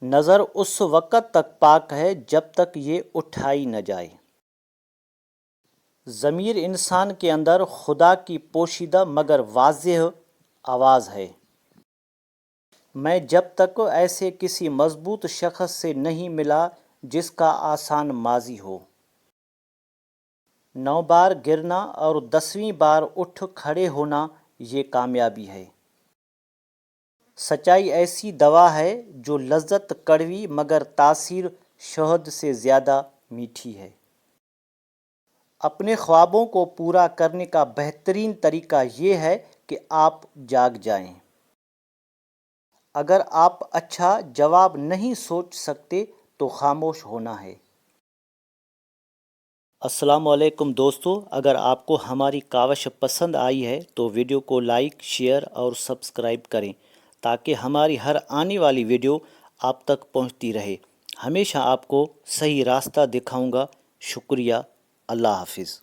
نظر اس وقت تک پاک ہے جب تک یہ اٹھائی نہ جائے۔ ضمیر انسان کے اندر خدا کی پوشیدہ مگر واضح آواز ہے۔ میں جب تک ایسے کسی مضبوط شخص سے نہیں ملا جس کا آسان ماضی ہو۔ 9 بار گرنا اور 10ویں بار اٹھ کھڑے ہونا یہ کامیابی ہے۔ سچائی ایسی دوا ہے جو لذت کڑوی مگر تاثیر شہد سے زیادہ میٹھی ہے۔ اپنے خوابوں کو پورا کرنے کا بہترین طریقہ یہ ہے کہ آپ جاگ جائیں۔ اگر آپ اچھا جواب نہیں سوچ سکتے تو خاموش ہونا ہے۔ السلام علیکم دوستو، اگر آپ کو ہماری کاوش پسند آئی ہے تو ویڈیو کو لائک، شیئر اور سبسکرائب کریں تاکہ ہماری ہر آنے والی ویڈیو آپ تک پہنچتی رہے۔ ہمیشہ آپ کو صحیح راستہ دکھاؤں گا۔ شکریہ۔ اللہ حافظ۔